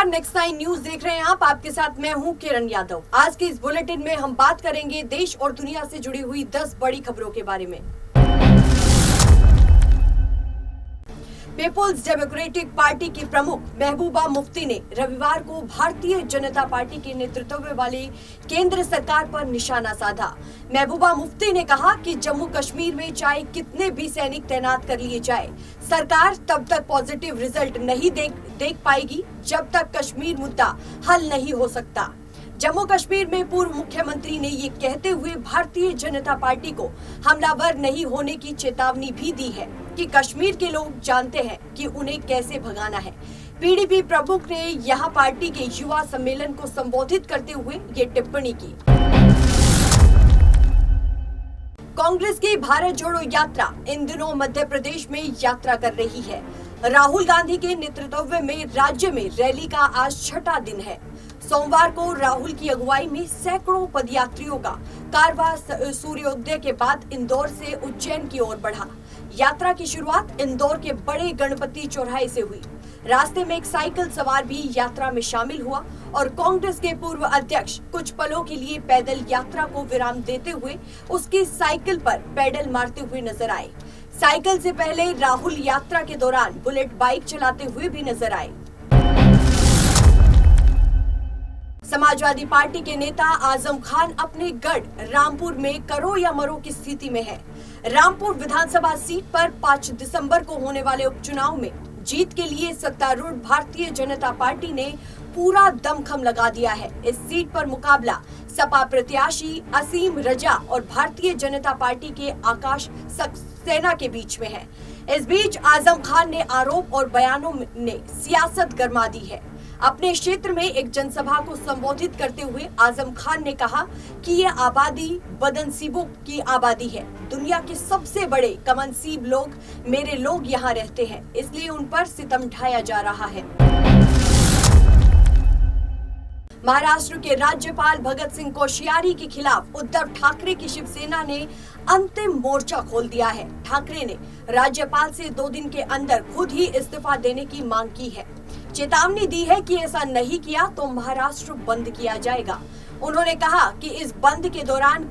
नमस्कार, next 9 news देख रहे हैं आप। आपके साथ मैं हूं किरण यादव। आज के इस बुलेटिन में हम बात करेंगे देश और दुनिया से जुड़ी हुई 10 बड़ी खबरों के बारे में। पीपुल्स डेमोक्रेटिक पार्टी की प्रमुख महबूबा मुफ्ती ने रविवार को भारतीय जनता पार्टी के नेतृत्व वाली केंद्र सरकार पर निशाना साधा। महबूबा मुफ्ती ने कहा कि जम्मू कश्मीर में चाहे कितने भी सैनिक तैनात कर लिए जाए, सरकार तब तक पॉजिटिव रिजल्ट नहीं देख पाएगी जब तक कश्मीर मुद्दा हल नहीं हो सकता। जम्मू कश्मीर में पूर्व मुख्यमंत्री ने ये कहते हुए भारतीय जनता पार्टी को हमलावर नहीं होने की चेतावनी भी दी है कि कश्मीर के लोग जानते हैं कि उन्हें कैसे भगाना है। पीडीपी प्रमुख ने यहां पार्टी के युवा सम्मेलन को संबोधित करते हुए ये टिप्पणी की। कांग्रेस की भारत जोड़ो यात्रा इन दिनों मध्य प्रदेश में यात्रा कर रही है। राहुल गांधी के नेतृत्व में राज्य में रैली का आज छठा दिन है। सोमवार को राहुल की अगुवाई में सैकड़ों पदयात्रियों का कारवां सूर्योदय के बाद इंदौर से उज्जैन की ओर बढ़ा। यात्रा की शुरुआत इंदौर के बड़े गणपति चौराहे से हुई। रास्ते में एक साइकिल सवार भी यात्रा में शामिल हुआ और कांग्रेस के पूर्व अध्यक्ष कुछ पलों के लिए पैदल यात्रा को विराम देते हुए उसकी साइकिल पर पैडल मारते हुए नजर आए। साइकिल से पहले राहुल यात्रा के दौरान बुलेट बाइक चलाते हुए भी नजर आए। समाजवादी पार्टी के नेता आजम खान अपने गढ़ रामपुर में करो या मरो की स्थिति में है। रामपुर विधानसभा सीट पर 5 दिसंबर को होने वाले उपचुनाव में जीत के लिए सत्तारूढ़ भारतीय जनता पार्टी ने पूरा दमखम लगा दिया है। इस सीट पर मुकाबला सपा प्रत्याशी असीम रजा और भारतीय जनता पार्टी के आकाश सक्सेना के बीच में है। इस बीच आजम खान ने आरोप और बयानों ने सियासत गरमा दी है। अपने क्षेत्र में एक जनसभा को संबोधित करते हुए आजम खान ने कहा कि ये आबादी बदनसीबों की आबादी है। दुनिया के सबसे बड़े कमनसीब लोग मेरे लोग यहाँ रहते हैं, इसलिए उन पर सितम ढाया जा रहा है। महाराष्ट्र के राज्यपाल भगत सिंह कोश्यारी के खिलाफ उद्धव ठाकरे की शिवसेना ने अंतिम मोर्चा खोल दिया है। ठाकरे ने राज्यपाल से 2 दिन के अंदर खुद ही इस्तीफा देने की मांग की है। चेतावनी दी है कि ऐसा नहीं किया तो महाराष्ट्र बंद किया जाएगा। उन्होंने कहा कि इस बंद के दौरान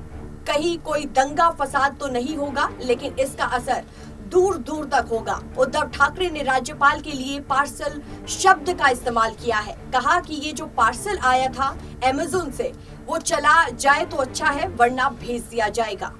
कहीं कोई दंगा फसाद तो नहीं होगा, लेकिन इसका असर दूर दूर तक होगा। उद्धव ठाकरे ने राज्यपाल के लिए पार्सल शब्द का इस्तेमाल किया है। कहा कि ये जो पार्सल आया था अमेज़न से, वो चला जाए तो अच्छा है, वरना भेज दिया जाएगा।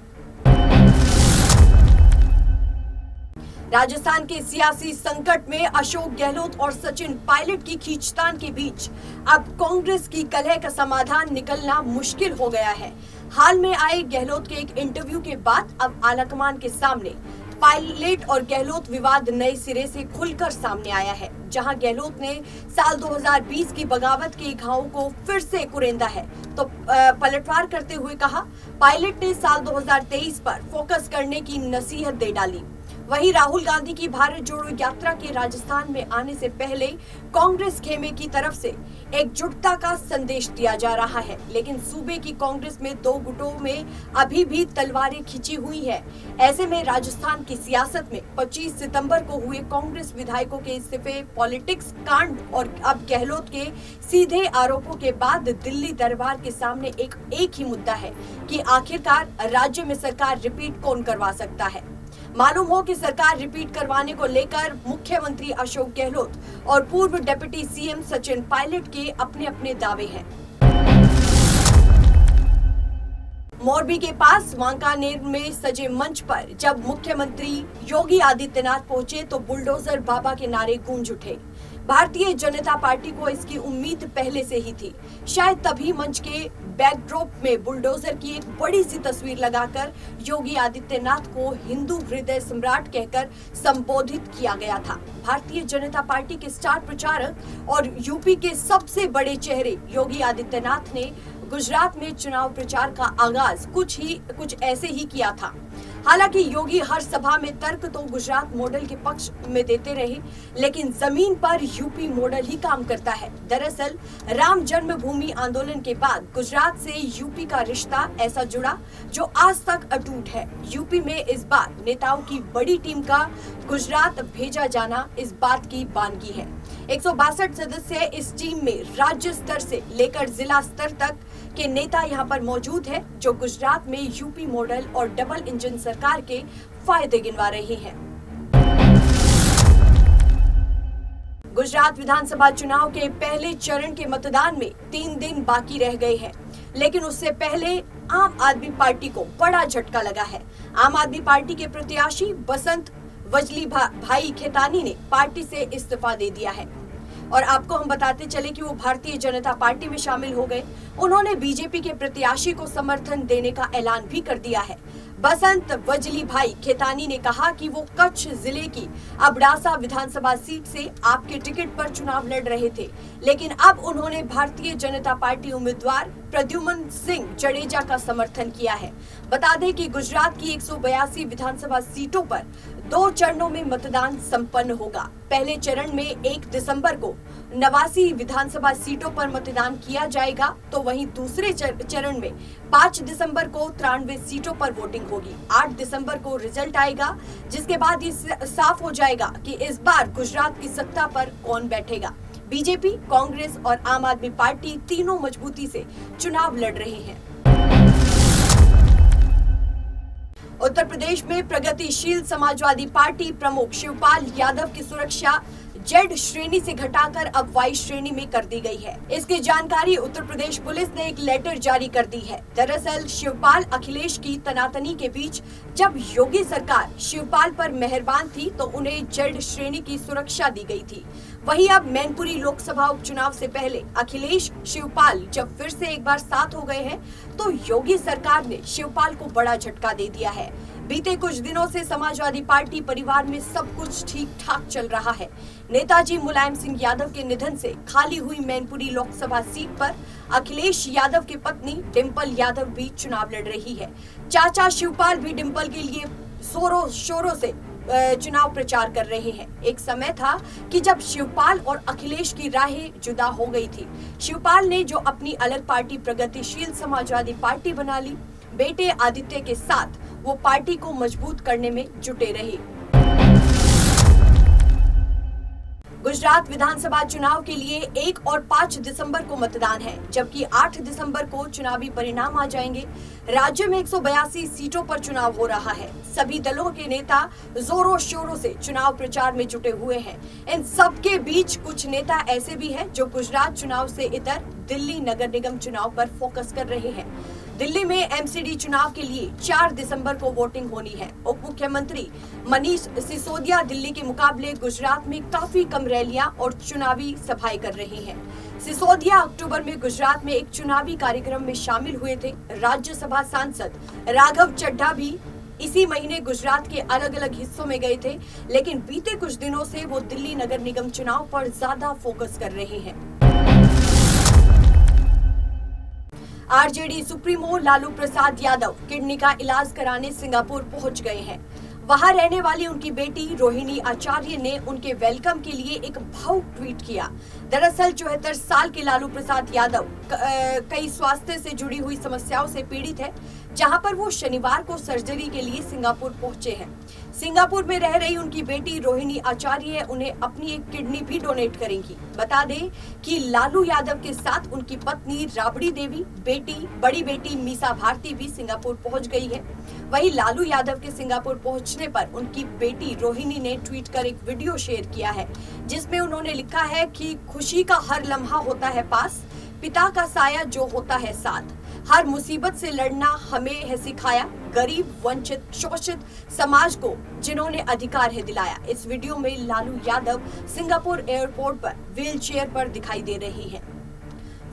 राजस्थान के सियासी संकट में अशोक गहलोत और सचिन पायलट की खींचतान के बीच अब कांग्रेस की कलह का समाधान निकलना मुश्किल हो गया है। हाल में आए गहलोत के एक इंटरव्यू के बाद अब आलाकमान के सामने पायलट और गहलोत विवाद नए सिरे से खुलकर सामने आया है। जहां गहलोत ने साल 2020 की बगावत के घावों को फिर से कुरेंदा है तो पलटवार करते हुए कहा, पायलट ने साल 2023 पर फोकस करने की नसीहत दे डाली। वहीं राहुल गांधी की भारत जोड़ो यात्रा के राजस्थान में आने से पहले कांग्रेस खेमे की तरफ से एकजुटता का संदेश दिया जा रहा है, लेकिन सूबे की कांग्रेस में 2 गुटों में अभी भी तलवारें खिंची हुई है। ऐसे में राजस्थान की सियासत में 25 सितंबर को हुए कांग्रेस विधायकों के इस्तीफे, पॉलिटिक्स कांड और अब गहलोत के सीधे आरोपों के बाद दिल्ली दरबार के सामने एक ही मुद्दा है कि आखिरकार राज्य में सरकार रिपीट कौन करवा सकता है। मालूम हो कि सरकार रिपीट करवाने को लेकर मुख्यमंत्री अशोक गहलोत और पूर्व डिप्टी सीएम सचिन पायलट के अपने अपने दावे हैं। मोरबी के पास वांकानेर में सजे मंच पर जब मुख्यमंत्री योगी आदित्यनाथ पहुंचे तो बुलडोजर बाबा के नारे गूंज उठे। भारतीय जनता पार्टी को इसकी उम्मीद पहले से ही थी। शायद तभी मंच के बैकड्रॉप में बुलडोजर की एक बड़ी सी तस्वीर लगाकर योगी आदित्यनाथ को हिंदू हृदय सम्राट कहकर संबोधित किया गया था। भारतीय जनता पार्टी के स्टार प्रचारक और यूपी के सबसे बड़े चेहरे योगी आदित्यनाथ ने गुजरात में चुनाव प्रचार का आगाज कुछ ऐसे ही किया था। हालांकि योगी हर सभा में तर्क तो गुजरात मॉडल के पक्ष में देते रहे, लेकिन जमीन पर यूपी मॉडल ही काम करता है। दरअसल राम जन्मभूमि आंदोलन के बाद गुजरात से यूपी का रिश्ता ऐसा जुड़ा जो आज तक अटूट है। यूपी में इस बार नेताओं की बड़ी टीम का गुजरात भेजा जाना इस बात की बानगी है। 162 सदस्य इस टीम में राज्य स्तर से लेकर जिला स्तर तक के नेता यहां पर मौजूद हैं, जो गुजरात में यूपी मॉडल और डबल इंजन सरकार के फायदे गिनवा रहे हैं। गुजरात विधानसभा चुनाव के पहले चरण के मतदान में 3 दिन बाकी रह गए हैं, लेकिन उससे पहले आम आदमी पार्टी को बड़ा झटका लगा है। आम आदमी पार्टी के प्रत्याशी बसंत वजली भाई खेतानी ने पार्टी से इस्तीफा दे दिया है और आपको हम बताते चले कि वो भारतीय जनता पार्टी में शामिल हो गए। उन्होंने बीजेपी के प्रत्याशी को समर्थन देने का ऐलान भी कर दिया है। बसंत वजली भाई खेतानी ने कहा कि वो कच्छ जिले की अबडासा विधानसभा सीट से आपके टिकट पर चुनाव लड़ रहे थे, लेकिन अब उन्होंने भारतीय जनता पार्टी उम्मीदवार प्रद्युमन सिंह जडेजा का समर्थन किया है। बता दें कि गुजरात की 182 विधानसभा सीटों पर 2 चरणों में मतदान संपन्न होगा। पहले चरण में 1 दिसंबर को 89 विधानसभा सीटों पर मतदान किया जाएगा, तो वहीं दूसरे चरण में 5 दिसंबर को 93 सीटों पर वोटिंग होगी। 8 दिसंबर को रिजल्ट आएगा, जिसके बाद ये साफ हो जाएगा कि इस बार गुजरात की सत्ता पर कौन बैठेगा। बीजेपी, कांग्रेस और आम आदमी पार्टी तीनों मजबूती से चुनाव लड़ रहे हैं। उत्तर प्रदेश में प्रगतिशील समाजवादी पार्टी प्रमुख शिवपाल यादव की सुरक्षा जेड श्रेणी से घटाकर अब वाई श्रेणी में कर दी गई है। इसकी जानकारी उत्तर प्रदेश पुलिस ने एक लेटर जारी कर दी है। दरअसल शिवपाल अखिलेश की तनातनी के बीच जब योगी सरकार शिवपाल पर मेहरबान थी तो उन्हें जेड श्रेणी की सुरक्षा दी गई थी। वहीं अब मैनपुरी लोकसभा उपचुनाव से पहले अखिलेश शिवपाल जब फिर से एक बार साथ हो गए हैं, तो योगी सरकार ने शिवपाल को बड़ा झटका दे दिया है। बीते कुछ दिनों से समाजवादी पार्टी परिवार में सब कुछ ठीक ठाक चल रहा है। नेताजी मुलायम सिंह यादव के निधन से खाली हुई मैनपुरी लोकसभा सीट पर अखिलेश यादव की पत्नी डिंपल यादव भी चुनाव लड़ रही है। चाचा शिवपाल भी डिंपल के लिए जोरों शोरों से चुनाव प्रचार कर रहे हैं। एक समय था कि जब शिवपाल और अखिलेश की राहें जुदा हो गई थी। शिवपाल ने जो अपनी अलग पार्टी प्रगतिशील समाजवादी पार्टी बना ली, बेटे आदित्य के साथ वो पार्टी को मजबूत करने में जुटे रहे। गुजरात विधानसभा चुनाव के लिए 1 और 5 दिसंबर को मतदान है, जबकि 8 दिसंबर को चुनावी परिणाम आ जाएंगे। राज्य में 182 सीटों पर चुनाव हो रहा है। सभी दलों के नेता जोरों शोरों से चुनाव प्रचार में जुटे हुए हैं। इन सब के बीच कुछ नेता ऐसे भी हैं जो गुजरात चुनाव से इतर दिल्ली नगर निगम चुनाव पर फोकस कर रहे हैं। दिल्ली में एमसीडी चुनाव के लिए 4 दिसंबर को वोटिंग होनी है। उप मुख्यमंत्री मनीष सिसोदिया दिल्ली के मुकाबले गुजरात में काफी कम रैलियां और चुनावी सभाएं कर रहे हैं। सिसोदिया अक्टूबर में गुजरात में एक चुनावी कार्यक्रम में शामिल हुए थे। राज्यसभा सांसद राघव चड्ढा भी इसी महीने गुजरात के अलग अलग हिस्सों में गए थे, लेकिन बीते कुछ दिनों से वो दिल्ली नगर निगम चुनाव पर ज्यादा फोकस कर रहे हैं। RJD supremo Lalu Prasad Yadav kidney का इलाज कराने सिंगापुर पहुंच गए हैं। वहां रहने वाली उनकी बेटी रोहिणी आचार्य ने उनके वेलकम के लिए एक भावुक ट्वीट किया। दरअसल 74 साल के लालू प्रसाद यादव कई स्वास्थ्य से जुड़ी हुई समस्याओं से पीड़ित है, जहां पर वो शनिवार को सर्जरी के लिए सिंगापुर पहुंचे हैं। सिंगापुर में रह रही उनकी बेटी रोहिणी आचार्य उन्हें अपनी एक किडनी भी डोनेट करेंगी। बता दें कि लालू यादव के साथ उनकी पत्नी राबड़ी देवी, बड़ी बेटी मीसा भारती भी सिंगापुर पहुंच गई है। वहीं लालू यादव के सिंगापुर पहुंचने पर उनकी बेटी रोहिणी ने ट्वीट कर एक वीडियो शेयर किया है, जिसमें उन्होंने लिखा है कि खुशी का हर लम्हा होता है पास, पिता का साया जो होता है साथ, हर मुसीबत से लड़ना हमें है सिखाया, गरीब, वंचित, शोषित समाज को जिन्होंने अधिकार है दिलाया। इस वीडियो में लालू यादव सिंगापुर एयरपोर्ट पर व्हील चेयर पर दिखाई दे रही हैं।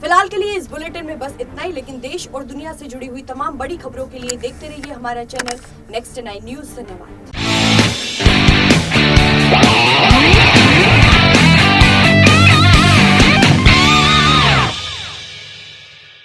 फिलहाल के लिए इस बुलेटिन में बस इतना ही, लेकिन देश और दुनिया से जुड़ी हुई तमाम बड़ी खबरों के लिए देखते रहिए हमारा चैनल नेक्स्ट 9 न्यूज। धन्यवाद।